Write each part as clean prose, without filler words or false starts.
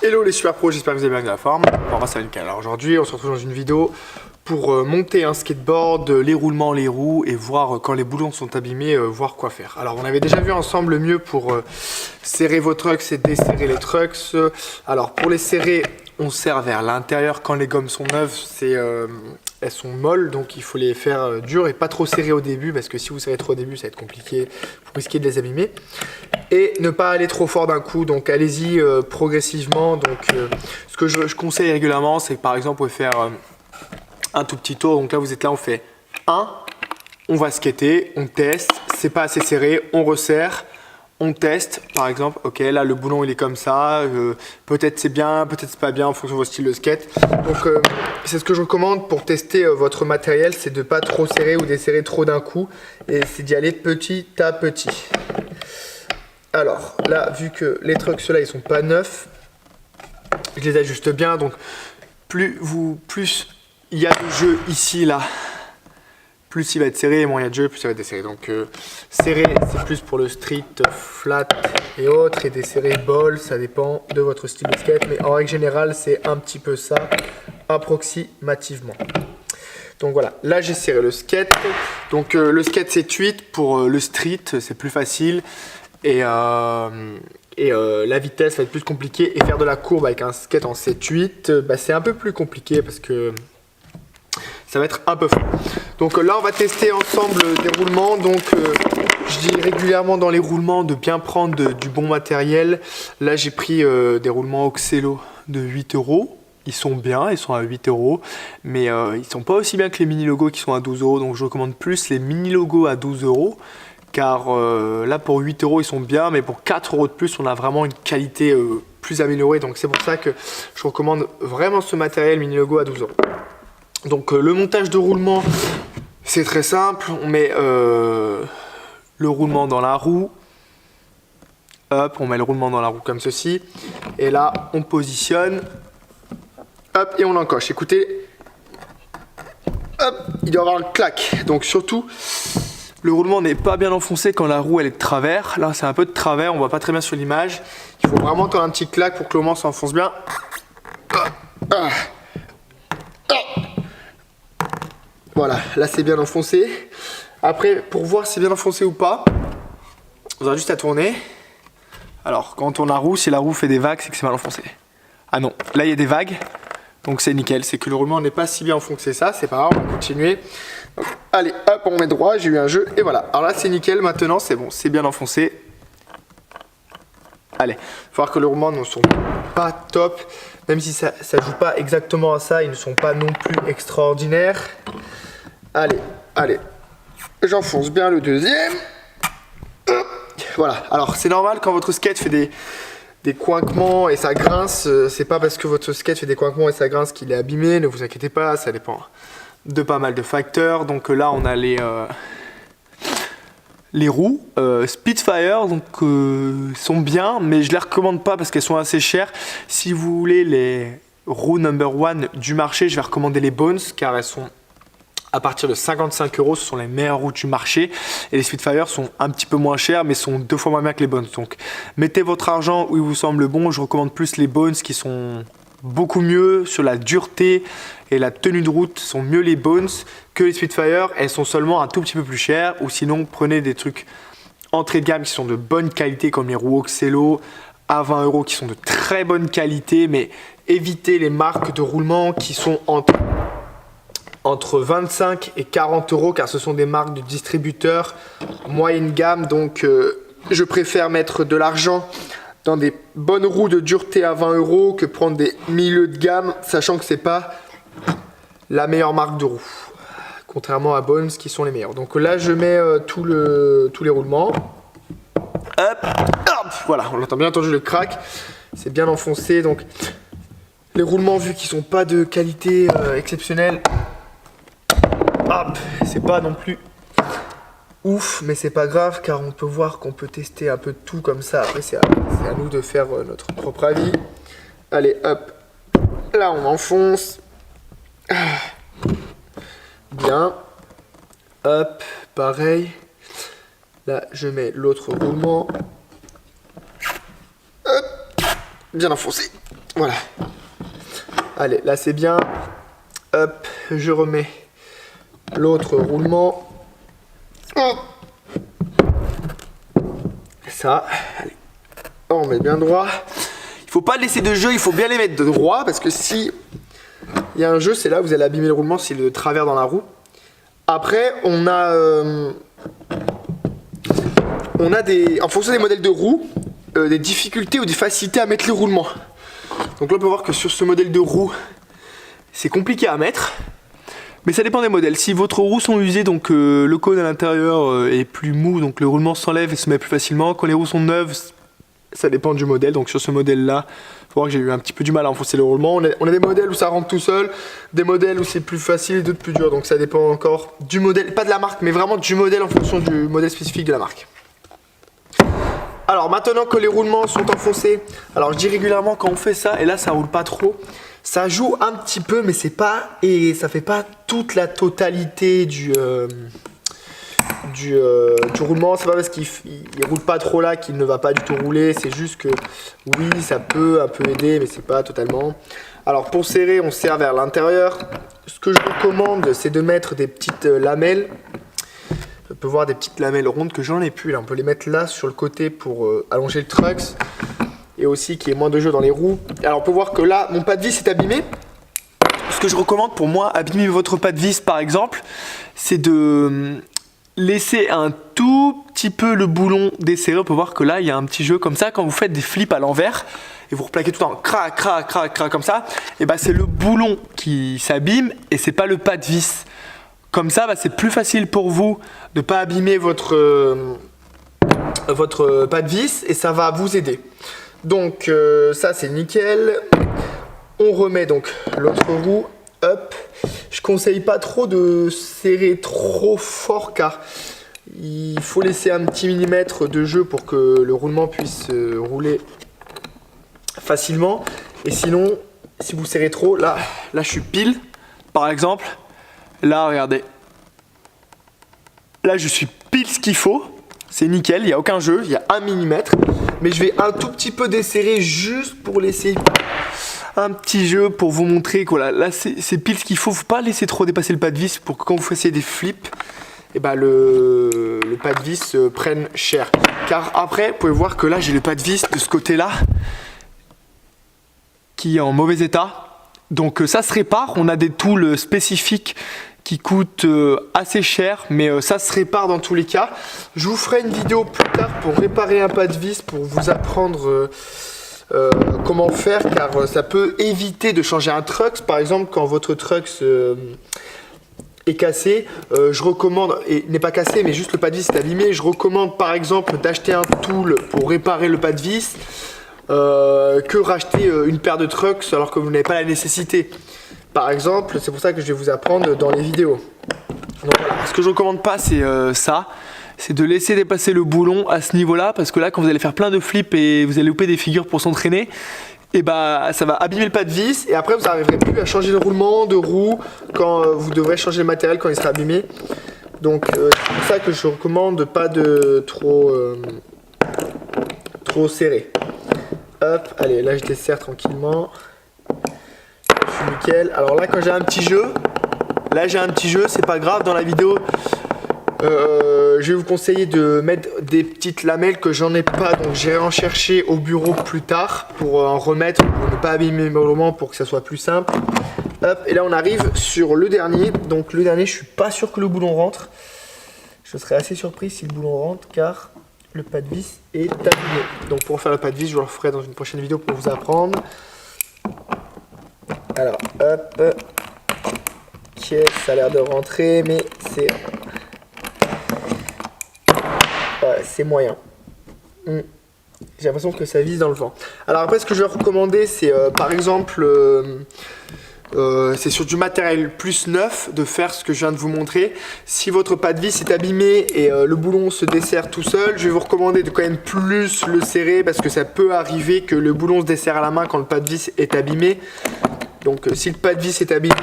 Hello les super pros, j'espère que vous allez bien de la forme. Bon, moi c'est nickel. Alors aujourd'hui on se retrouve dans une vidéo pour monter un skateboard, les roulements, les roues et voir quand les boulons sont abîmés, voir quoi faire. Alors on avait déjà vu ensemble le mieux pour serrer vos trucks et desserrer les trucks. Alors pour les serrer, on serre vers l'intérieur. Quand les gommes sont neuves, elles sont molles, donc il faut les faire dures et pas trop serrées au début parce que si vous serrez trop au début ça va être compliqué, vous risquez de les abîmer. Et ne pas aller trop fort d'un coup, donc allez-y progressivement. Donc ce que je conseille régulièrement, c'est que par exemple vous pouvez faire un tout petit tour. Donc là vous êtes là, on fait 1, on va skater, on teste, c'est pas assez serré, on resserre, on teste par exemple. Ok, là le boulon il est comme ça, peut-être c'est bien, peut-être c'est pas bien en fonction de vos styles de skate. Donc c'est ce que je recommande pour tester votre matériel, c'est de pas trop serrer ou desserrer trop d'un coup, et c'est d'y aller petit à petit. Alors là, vu que les trucks ceux-là ils sont pas neufs, je les ajuste bien. Donc plus il y a de jeu ici là, plus il va être serré, et moins il y a de jeu, plus ça va être desserré. Donc serré c'est plus pour le street, flat et autres, et desserré ball, ça dépend de votre style de skate, mais en règle générale c'est un petit peu ça approximativement. Donc voilà, là j'ai serré le skate. Donc le skate c'est 8, pour le street c'est plus facile. Et la vitesse va être plus compliquée, et faire de la courbe avec un skate en 7-8, c'est un peu plus compliqué parce que ça va être un peu fou. Donc là on va tester ensemble des roulements. Donc je dis régulièrement dans les roulements de bien prendre du bon matériel. Là j'ai pris des roulements Oxelo de 8 €. Ils sont bien, ils sont à 8 €, mais ils sont pas aussi bien que les mini logos qui sont à 12 €. Donc je recommande plus les mini logos à 12 €. Car là pour 8 € ils sont bien, mais pour 4 € de plus on a vraiment une qualité plus améliorée. Donc c'est pour ça que je recommande vraiment ce matériel mini logo à 12 €. Donc le montage de roulement c'est très simple. On met le roulement dans la roue. Hop, on met le roulement dans la roue comme ceci. Et là on positionne. Hop, et on encoche. Écoutez. Hop, il doit y avoir un clac. Donc surtout, le roulement n'est pas bien enfoncé quand la roue elle est de travers. Là c'est un peu de travers, on voit pas très bien sur l'image. Il faut vraiment entendre un petit clac pour que le roulement s'enfonce bien. Voilà, là c'est bien enfoncé. Après, pour voir si c'est bien enfoncé ou pas, on aura juste à tourner. Alors quand on tourne la roue, si la roue fait des vagues, c'est que c'est mal enfoncé. Ah non, là il y a des vagues, donc c'est nickel. C'est que le roulement n'est pas si bien enfoncé, ça c'est pas grave, on va continuer. Donc, allez, hop, on met droit, j'ai eu un jeu, et voilà. Alors là, c'est nickel, maintenant, c'est bon, c'est bien enfoncé. Allez, il faut voir que les roulements ne sont pas top, même si ça joue pas exactement à ça, ils ne sont pas non plus extraordinaires. Allez, allez, j'enfonce bien le deuxième. Voilà, alors c'est normal quand votre skate fait des coinquements et ça grince, c'est pas parce que votre skate fait des coinquements et ça grince qu'il est abîmé, ne vous inquiétez pas, ça dépend de pas mal de facteurs. Donc là on a les roues Spitfire, donc sont bien, mais je les recommande pas parce qu'elles sont assez chères. Si vous voulez les roues number one du marché, je vais recommander les Bones, car elles sont à partir de 55 €, ce sont les meilleures roues du marché. Et les Spitfire sont un petit peu moins chères, mais sont 2 fois moins bien que les Bones. Donc mettez votre argent où il vous semble bon. Je recommande plus les Bones, qui sont beaucoup mieux sur la dureté et la tenue de route, sont mieux les Bones que les Spitfire. Elles sont seulement un tout petit peu plus chères, ou sinon prenez des trucs entrée de gamme qui sont de bonne qualité, comme les roues Oxelo à 20 € qui sont de très bonne qualité, mais évitez les marques de roulement qui sont entre 25 et 40 €, car ce sont des marques de distributeurs moyenne gamme. Donc je préfère mettre de l'argent dans des bonnes roues de dureté à 20 € que prendre des milieux de gamme, sachant que c'est pas la meilleure marque de roue, contrairement à Bones qui sont les meilleurs. Donc là je mets tous les roulements. Hop, hop, voilà, on entend bien entendu le crack, c'est bien enfoncé. Donc les roulements, vu qu'ils sont pas de qualité exceptionnelle, hop, c'est pas non plus ouf, mais c'est pas grave, car on peut voir qu'on peut tester un peu de tout comme ça. Après c'est à nous de faire notre propre avis. Allez, hop, là on enfonce. Bien. Hop, pareil. Là je mets l'autre roulement. Hop, bien enfoncé. Voilà. Allez, là c'est bien. Hop, je remets l'autre roulement. Ça, allez. On met bien droit. Il faut pas laisser de jeu, il faut bien les mettre de droit parce que si il y a un jeu, c'est là où vous allez abîmer le roulement, c'est le travers dans la roue. Après, on a des, en fonction des modèles de roues, des difficultés ou des facilités à mettre les roulements. Donc là, on peut voir que sur ce modèle de roue, c'est compliqué à mettre. Mais ça dépend des modèles. Si votre roues sont usées, donc le cône à l'intérieur est plus mou, donc le roulement s'enlève et se met plus facilement. Quand les roues sont neuves, ça dépend du modèle. Donc sur ce modèle-là, il faut voir que j'ai eu un petit peu du mal à enfoncer le roulement. On a des modèles où ça rentre tout seul, des modèles où c'est plus facile et d'autres plus dur. Donc ça dépend encore du modèle, pas de la marque, mais vraiment du modèle en fonction du modèle spécifique de la marque. Alors maintenant que les roulements sont enfoncés, alors je dis régulièrement quand on fait ça, et là ça roule pas trop, ça joue un petit peu, mais c'est pas, et ça fait pas toute la totalité du roulement. C'est pas parce qu'il roule pas trop là qu'il ne va pas du tout rouler, c'est juste que oui, ça peut un peu aider, mais c'est pas totalement. Alors pour serrer, on serre vers l'intérieur. Ce que je recommande, c'est de mettre des petites lamelles. On peut voir des petites lamelles rondes que j'en ai plus là. On peut les mettre là sur le côté pour allonger le trucks et aussi qu'il y ait moins de jeu dans les roues. Alors on peut voir que là, mon pas de vis est abîmé. Ce que je recommande pour moi, abîmer votre pas de vis par exemple, c'est de laisser un tout petit peu le boulon desserré. On peut voir que là, il y a un petit jeu comme ça. Quand vous faites des flips à l'envers et vous replaquez tout le temps, crac, crac, crac, crac comme ça, et ben c'est le boulon qui s'abîme et c'est pas le pas de vis. Comme ça, c'est plus facile pour vous de ne pas abîmer votre pas de vis et ça va vous aider. Donc ça c'est nickel. On remet donc l'autre roue. Hop. Je conseille pas trop de serrer trop fort car il faut laisser un petit millimètre de jeu pour que le roulement puisse rouler facilement. Et sinon, si vous serrez trop, là je suis pile par exemple. Là, regardez. Là, je suis pile ce qu'il faut. C'est nickel, il n'y a aucun jeu, il y a 1 mm. Mais je vais un tout petit peu desserrer juste pour laisser un petit jeu pour vous montrer que voilà, là, c'est pile ce qu'il faut. Il ne faut pas laisser trop dépasser le pas de vis pour que quand vous fassiez des flips, et ben le pas de vis prenne cher. Car après, vous pouvez voir que là, j'ai le pas de vis de ce côté-là qui est en mauvais état. Donc ça se répare, on a des tools spécifiques qui coûtent assez cher, mais ça se répare dans tous les cas. Je vous ferai une vidéo plus tard pour réparer un pas de vis, pour vous apprendre comment faire, car ça peut éviter de changer un trucks. Par exemple, quand votre trucks est cassé, je recommande, et n'est pas cassé, mais juste le pas de vis est abîmé, je recommande par exemple d'acheter un tool pour réparer le pas de vis, que racheter une paire de trucks alors que vous n'avez pas la nécessité. Par exemple, c'est pour ça que je vais vous apprendre dans les vidéos. Donc voilà, ce que je recommande pas, c'est ça, c'est de laisser dépasser le boulon à ce niveau-là, parce que là, quand vous allez faire plein de flips et vous allez louper des figures pour s'entraîner, et bah ça va abîmer le pas de vis et après vous n'arriverez plus à changer le roulement de roue quand vous devrez changer le matériel quand il sera abîmé. Donc c'est pour ça que je recommande pas de trop serré. Hop, allez, là je desserre tranquillement. Je suis nickel. Alors là, quand j'ai un petit jeu, c'est pas grave. Dans la vidéo, je vais vous conseiller de mettre des petites lamelles que j'en ai pas, donc j'irai en chercher au bureau plus tard pour en remettre, pour ne pas abîmer mon roulement, pour que ça soit plus simple. Hop, et là on arrive sur le dernier. Donc le dernier, je suis pas sûr que le boulon rentre. Je serais assez surpris si le boulon rentre, car le pas de vis est abîmé. Donc pour faire le pas de vis, je vous le ferai dans une prochaine vidéo pour vous apprendre. Alors, hop. Ok, ça a l'air de rentrer, mais c'est moyen. J'ai l'impression que ça vise dans le vent. Alors après, ce que je vais recommander, c'est par exemple, c'est sur du matériel plus neuf, de faire ce que je viens de vous montrer. Si votre pas de vis est abîmé et le boulon se desserre tout seul, je vais vous recommander de quand même plus le serrer, parce que ça peut arriver que le boulon se desserre à la main quand le pas de vis est abîmé. Donc si le pas de vis est abîmé,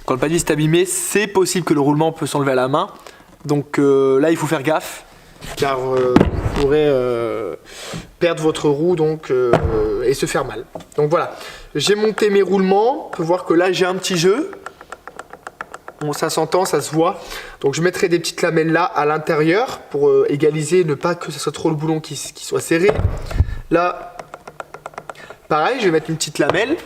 quand le pas de vis est abîmé, c'est possible que le roulement peut s'enlever à la main. Donc là, il faut faire gaffe. car vous pourrez perdre votre roue donc, et se faire mal. Donc voilà, j'ai monté mes roulements. On peut voir que là j'ai un petit jeu. Bon, ça s'entend, ça se voit. Donc je mettrai des petites lamelles là à l'intérieur pour égaliser, ne pas que ce soit trop le boulon qui soit serré. Là, pareil, je vais mettre une petite lamelle.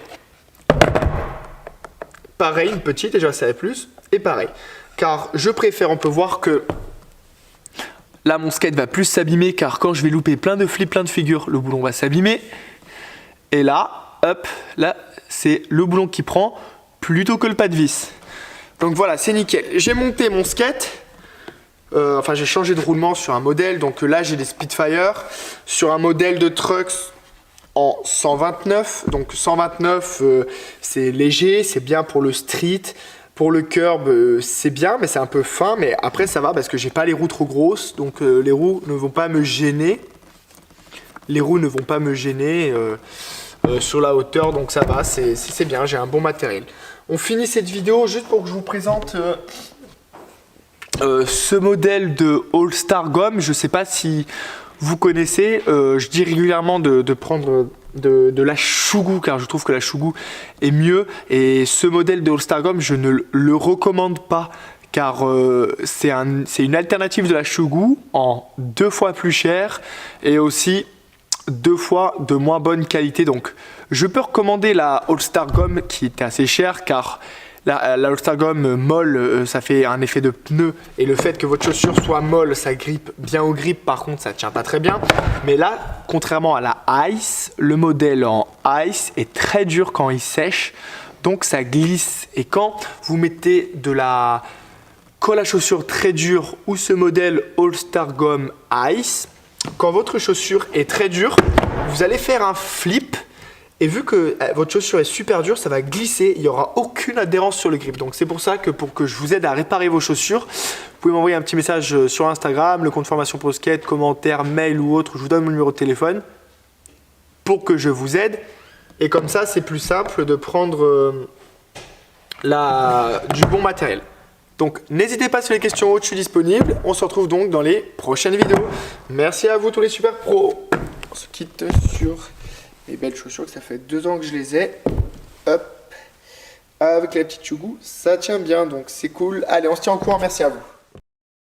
Pareil, une petite, déjà ça va plus. Et pareil, car je préfère, on peut voir que là mon skate va plus s'abîmer, car quand je vais louper plein de flips, plein de figures, le boulon va s'abîmer. Et là, hop, là c'est le boulon qui prend plutôt que le pas de vis. Donc voilà, c'est nickel. J'ai monté mon skate. Enfin, j'ai changé de roulement sur un modèle. Donc là, j'ai des Spitfire sur un modèle de trucks en 129. Donc 129, c'est léger, c'est bien pour le street. Pour le curb, c'est bien, mais c'est un peu fin. Mais après, ça va parce que j'ai pas les roues trop grosses. Donc les roues ne vont pas me gêner. Les roues ne vont pas me gêner sur la hauteur. Donc ça va, c'est bien, j'ai un bon matériel. On finit cette vidéo juste pour que je vous présente ce modèle de All Star Gomme. Je ne sais pas si vous connaissez, je dis régulièrement de prendre de la Chougou, car je trouve que la Chougou est mieux. Et ce modèle de All Star Gomme, je ne le recommande pas, car c'est une alternative de la Chougou en 2 fois plus cher et aussi 2 fois de moins bonne qualité. Donc je peux recommander la All Star Gomme qui était assez chère, car la All Star Gomme molle, ça fait un effet de pneu, et le fait que votre chaussure soit molle, ça grippe bien au grip. Par contre, ça tient pas très bien. Mais là, contrairement à la Ice, le modèle en Ice est très dur quand il sèche, donc ça glisse. Et quand vous mettez de la colle à chaussure très dure ou ce modèle All Star Gomme Ice, quand votre chaussure est très dure, vous allez faire un flip, et vu que votre chaussure est super dure, ça va glisser, il n'y aura aucune adhérence sur le grip. Donc c'est pour ça que pour que je vous aide à réparer vos chaussures, vous pouvez m'envoyer un petit message sur Instagram, le compte formation pro skate, commentaire, mail ou autre, je vous donne mon numéro de téléphone pour que je vous aide. Et comme ça, c'est plus simple de prendre du bon matériel. Donc n'hésitez pas, sur les questions hautes, je suis disponible. On se retrouve donc dans les prochaines vidéos. Merci à vous tous les super pros. On se quitte sur les belles chaussures, que ça fait 2 ans que je les ai. Hop, avec la petite Chougou, ça tient bien, donc c'est cool. Allez, on se tient en courant, merci à vous.